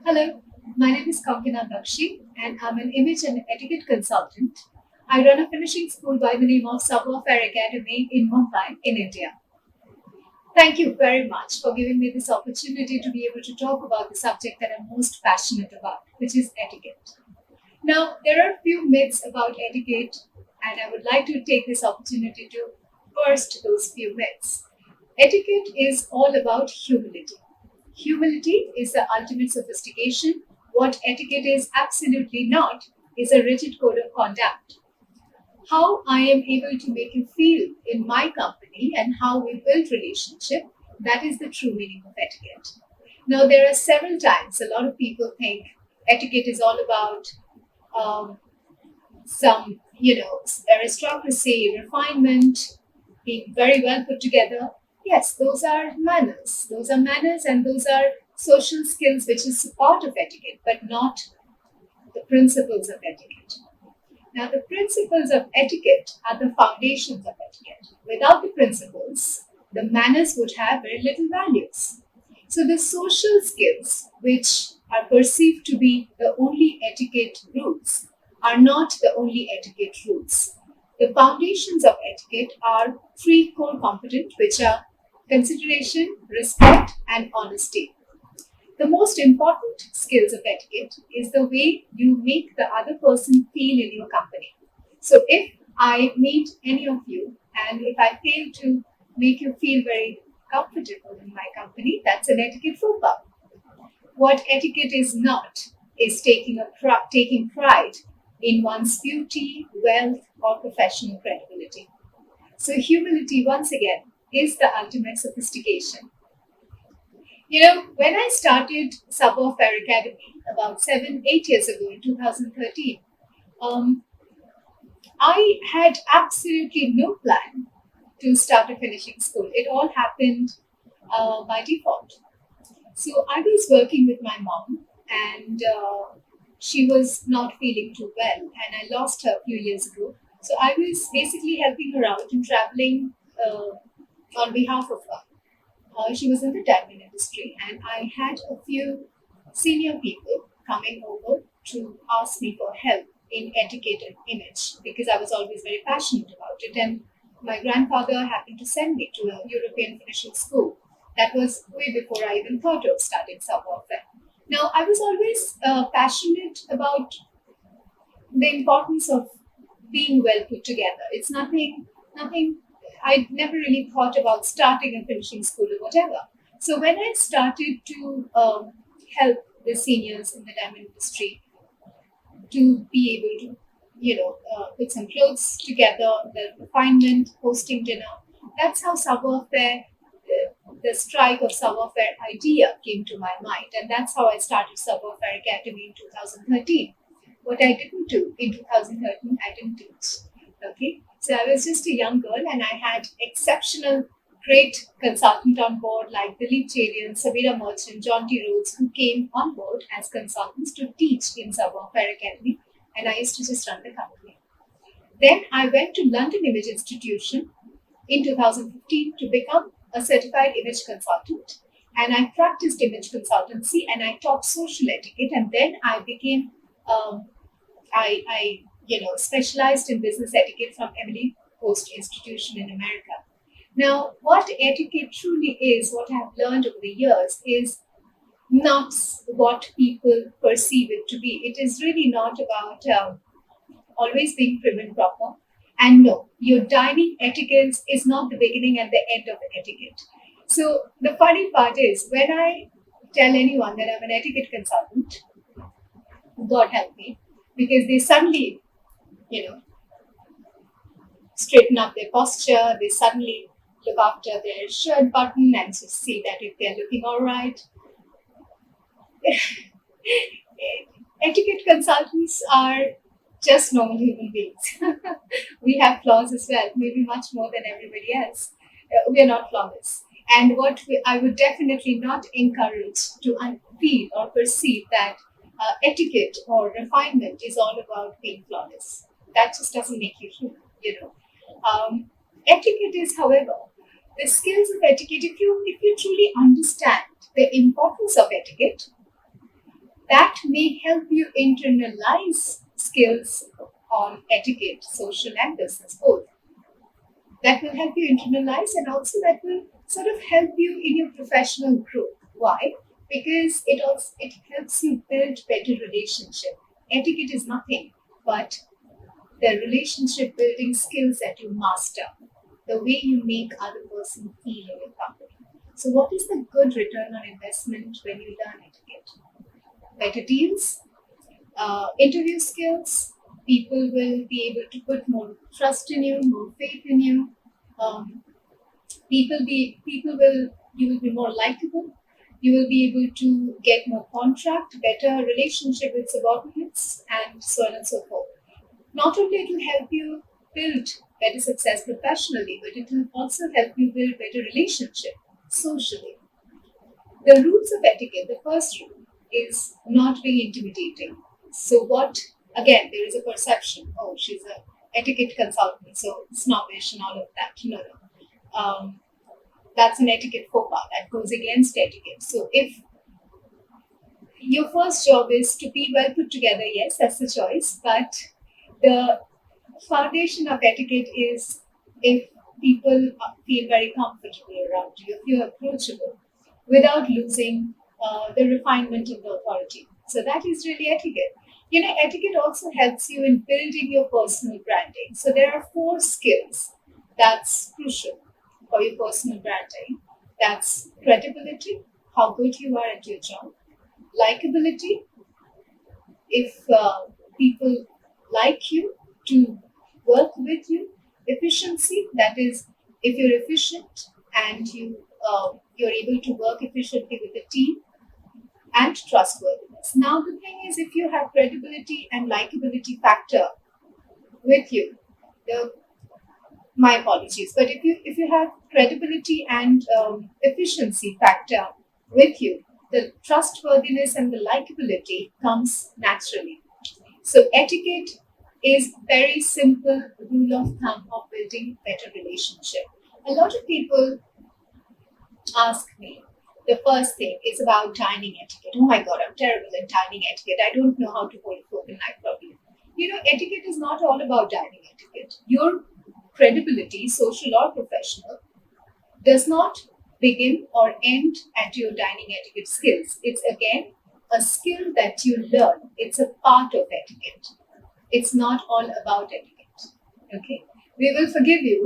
Hello, my name is Konkana Bakshi and I'm an image and etiquette consultant. I run a finishing school by the name of Fair Academy in Mumbai, in India. Thank you very much for giving me this opportunity to be able to talk about the subject that I'm most passionate about, which is etiquette. Now, there are a few myths about etiquette, and I would like to take this opportunity to burst those few myths. Etiquette is all about humility. Humility is the ultimate sophistication. What etiquette is absolutely not is a rigid code of conduct. How I am able to make you feel in my company and how we build relationship, that is the true meaning of etiquette. Now, there are several times a lot of people think etiquette is all about um, some, aristocracy, refinement, being very well put together. Yes, those are manners. Those are manners and those are social skills, which is part of etiquette, but not the principles of etiquette. Now, the principles of etiquette are the foundations of etiquette. Without the principles, the manners would have very little values. So, the social skills, which are perceived to be the only etiquette rules, are not the only etiquette rules. The foundations of etiquette are three core components, which are consideration, respect, and honesty. The most important skills of etiquette is the way you make the other person feel in your company. So if I meet any of you and if I fail to make you feel very comfortable in my company, that's an etiquette faux pas. What etiquette is not is taking pride in one's beauty, wealth, or professional credibility. So humility, once again, is the ultimate sophistication. When I started Fair Academy about 7, 8 years ago in 2013, um, I had absolutely no plan to start a finishing school. It all happened by default. So I was working with my mom, and she was not feeling too well, and I lost her a few years ago. So I was basically helping her out and traveling on behalf of her. She was in the diamond industry, and I had a few senior people coming over to ask me for help in etiquette and image because I was always very passionate about it. And my grandfather happened to send me to a European finishing school. That was way before I even thought of starting Fair. Now, I was always passionate about the importance of being well put together. It's nothing. I never really thought about starting and finishing school or whatever. So when I started to help the seniors in the diamond industry to be able to, put some clothes together, the refinement, hosting dinner, that's how Fair, the strike of Fair idea came to my mind, and that's how I started Fair Academy in 2013. What I didn't do in 2013, I didn't teach. Okay, so I was just a young girl, and I had exceptional, great consultant on board like Dilip Cherian, Savira Merchant, John T. Rhodes, who came on board as consultants to teach in Fair Academy, and I used to just run the company. Then I went to London Image Institution in 2015 to become a certified image consultant. And I practiced image consultancy and I taught social etiquette. And then I became, I specialized in business etiquette from Emily Post Institution in America. Now, what etiquette truly is, what I've learned over the years, is not what people perceive it to be. It is really not about always being prim and proper. And no, your dining etiquette is not the beginning and the end of the etiquette. So the funny part is when I tell anyone that I'm an etiquette consultant, God help me, because they suddenly, you know, straighten up their posture, they suddenly look after their shirt button and just see that if they're looking all right. Etiquette consultants are just normal human beings. We have flaws as well, maybe much more than everybody else. We are not flawless. And I would definitely not encourage to feel or perceive that etiquette or refinement is all about being flawless. That just doesn't make you human. Etiquette is, however, the skills of etiquette. If you truly understand the importance of etiquette, that may help you internalize skills on etiquette, social and business both. That will help you internalize, and also that will sort of help you in your professional growth. Why? Because it helps you build better relationship. Etiquette is nothing but the relationship building skills that you master, the way you make other person feel in your company. So what is the good return on investment when you learn etiquette? Better deals, interview skills, people will be able to put more trust in you, more faith in you. Um, people will you will be more likable. You will be able to get more contract, better relationship with subordinates, and so on and so forth. Not only it will help you build better success professionally, but it will also help you build better relationship socially. The rules of etiquette, the first rule is not being intimidating. So what, again, there is a perception, oh, she's a etiquette consultant, so snobbish and all of that. No, no. That's an etiquette faux pas that goes against etiquette. So if your first job is to be well put together, yes, that's the choice, but the foundation of etiquette is if people feel very comfortable around you, if you're approachable without losing the refinement of the authority. So that is really etiquette. Etiquette also helps you in building your personal branding. So there are four skills that's crucial for your personal branding. That's credibility, how good you are at your job, likability, if people like you to work with you, efficiency, that is if you're efficient and you're able to work efficiently with the team, and trustworthiness. Now the thing is, if you have credibility and likability factor with you, the my apologies, but if you have credibility and efficiency factor with you, the trustworthiness and the likability comes naturally. So etiquette is very simple rule of thumb of building better relationship. A lot of people ask me, the first thing is about dining etiquette. Oh my god, I'm terrible at dining etiquette. I don't know how to hold a fork and knife properly. Etiquette is not all about dining etiquette. Your credibility, social or professional, does not begin or end at your dining etiquette skills. It's again a skill that you learn. It's a part of etiquette. It's not all about etiquette. Okay, we will forgive you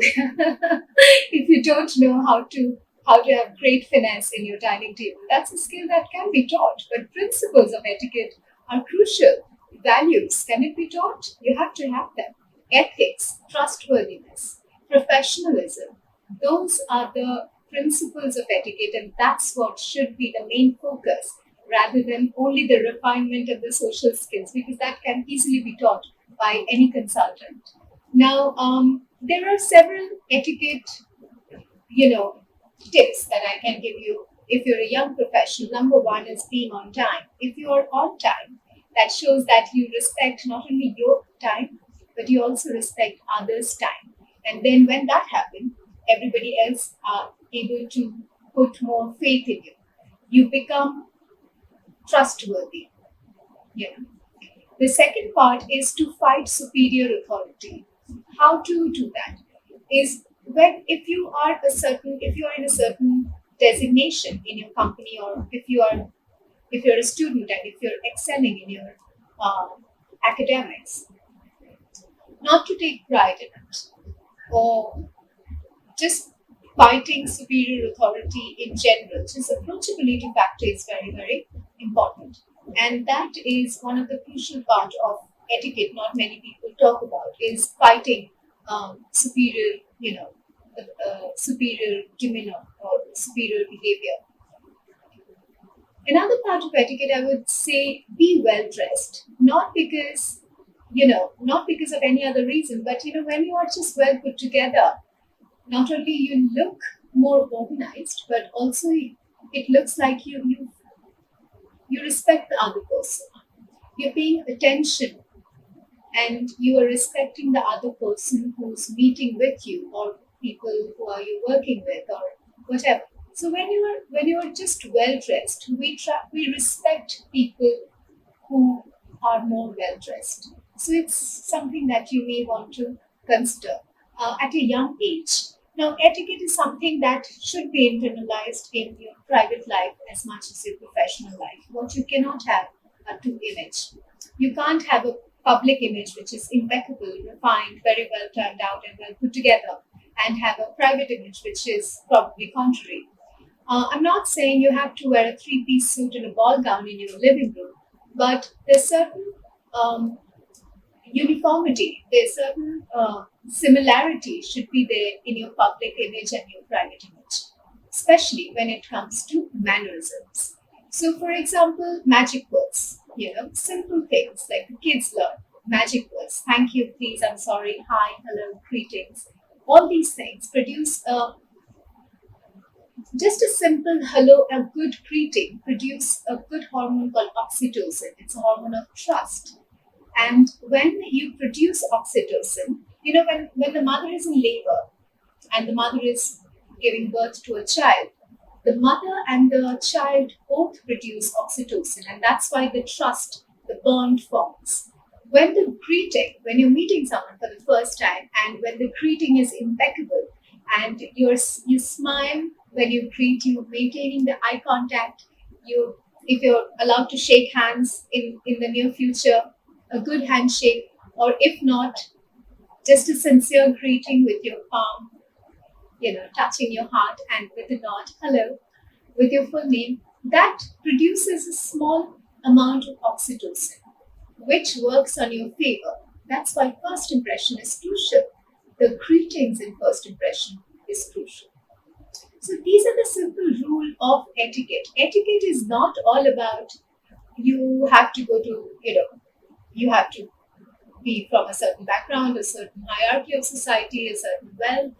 if you don't know how to have great finesse in your dining table. That's a skill that can be taught, but principles of etiquette are crucial. Values, can it be taught? You have to have them. Ethics, trustworthiness, professionalism, those are the principles of etiquette, and that's what should be the main focus rather than only the refinement of the social skills, because that can easily be taught by any consultant. Now, there are several etiquette, tips that I can give you if you're a young professional. Number one is being on time. If you are on time, that shows that you respect not only your time, but you also respect others' time. And then when that happens, everybody else are able to put more faith in you. You become trustworthy. Yeah. The second part is to fight superior authority. How to do that is when if you are in a certain designation in your company, or if you're a student and if you're excelling in your uh, academics, not to take pride in it, or just fighting superior authority in general. Just approachability factor is very, very important. And that is one of the crucial part of etiquette not many people talk about, is fighting superior, superior demeanor or superior behavior. Another part of etiquette, I would say, be well dressed. Not because of any other reason, but when you are just well put together, not only you look more organized, but also it looks like you respect the other person. You're paying attention and you are respecting the other person who's meeting with you, or people who are you working with, or whatever. So when you are just well dressed, we respect people who are more well dressed. So it's something that you may want to consider at a young age. Now, etiquette is something that should be internalized in your private life as much as your professional life. What you cannot have are two image. You can't have a public image which is impeccable, refined, very well turned out, and well put together, and have a private image which is probably contrary. I'm not saying you have to wear a three-piece suit and a ball gown in your living room, but there's certain um, uniformity, there's certain similarity should be there in your public image and your private image, especially when it comes to mannerisms. So, for example, magic words, simple things like the kids learn magic words, thank you, please, I'm sorry, hi, hello, greetings. All these things produce just a simple hello, a good greeting, produce a good hormone called oxytocin. It's a hormone of trust. And when you produce oxytocin, when the mother is in labor and the mother is giving birth to a child, the mother and the child both produce oxytocin, and that's why the trust, the bond forms. When you're meeting someone for the first time, and when the greeting is impeccable, and you smile when you greet, you maintaining the eye contact, if you're allowed to shake hands in the near future, a good handshake, or if not, just a sincere greeting with your palm, touching your heart and with a nod, hello, with your full name, that produces a small amount of oxytocin, which works on your favor. That's why first impression is crucial. The greetings in first impression is crucial. So these are the simple rule of etiquette. Etiquette is not all about you have to go to, you have to be from a certain background, a certain hierarchy of society, a certain wealth,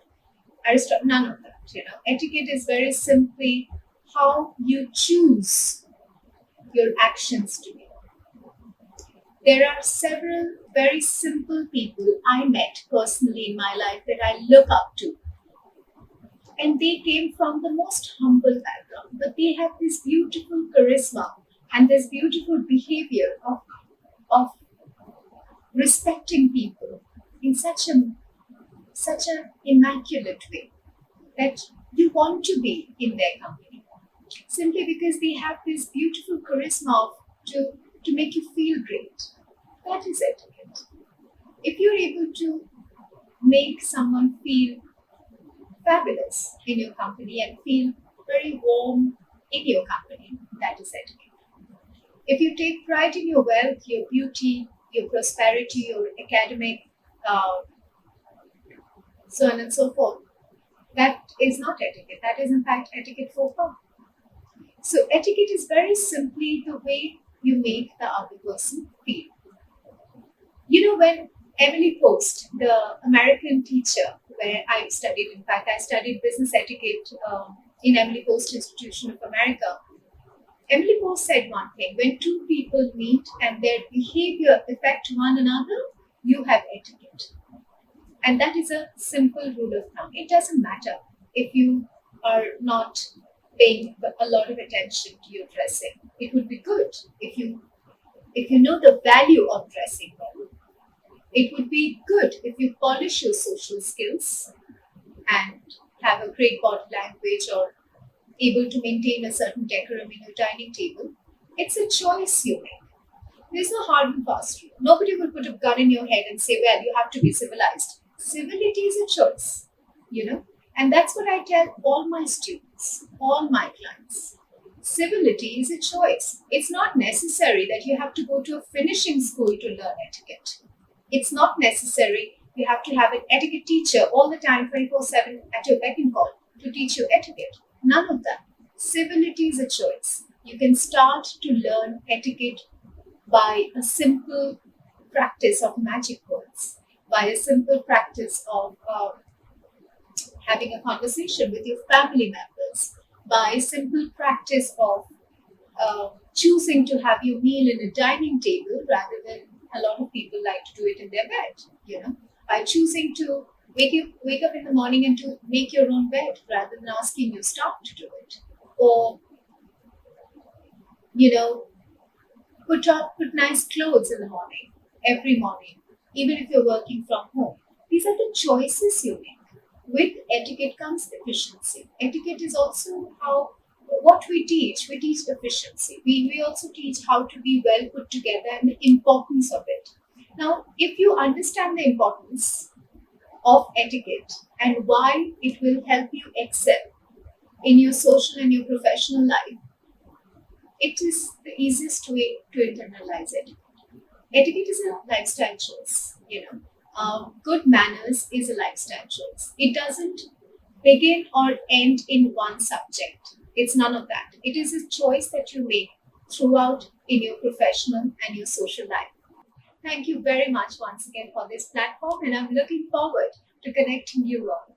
none of that. Etiquette is very simply how you choose your actions to be. There are several very simple people I met personally in my life that I look up to. And they came from the most humble background, but they have this beautiful charisma and this beautiful behavior of respecting people in such an immaculate way that you want to be in their company, simply because they have this beautiful charisma to make you feel great. That is etiquette. If you're able to make someone feel fabulous in your company and feel very warm in your company, that is etiquette. If you take pride in your wealth, your beauty, your prosperity, your academic, so on and so forth, that is not etiquette. That is, in fact, etiquette faux pas. So, etiquette is very simply the way you make the other person feel. When Emily Post, the American teacher where I studied, in fact, I studied business etiquette in Emily Post Institution of America. Emily Post said one thing: when two people meet and their behavior affect one another, you have etiquette. And that is a simple rule of thumb. It doesn't matter if you are not paying a lot of attention to your dressing. It would be good if you know the value of dressing well. It would be good if you polish your social skills and have a great body language or able to maintain a certain decorum in your dining table. It's a choice you make. There's no hard and fast rule. Nobody will put a gun in your head and say, well, you have to be civilized. Civility is a choice, and that's what I tell all my students, all my clients. Civility is a choice. It's not necessary that you have to go to a finishing school to learn etiquette. It's not necessary you have to have an etiquette teacher all the time, 24/7 at your beck and call to teach you etiquette. None of that. Civility is a choice. You can start to learn etiquette by a simple practice of magic words, by a simple practice of having a conversation with your family members, by a simple practice of choosing to have your meal in a dining table rather than a lot of people like to do it in their bed, by choosing to wake up in the morning and to make your own bed rather than asking your staff to do it, or Put nice clothes in the morning, every morning, even if you're working from home. These are the choices you make. With etiquette comes efficiency. Etiquette is also how what we teach. We teach efficiency. We also teach how to be well put together and the importance of it. Now, if you understand the importance of etiquette and why it will help you excel in your social and your professional life, it is the easiest way to internalize it. Etiquette is a lifestyle choice, good manners is a lifestyle choice. It doesn't begin or end in one subject. It's none of that. It is a choice that you make throughout in your professional and your social life. Thank you very much once again for this platform, and I'm looking forward to connecting you all.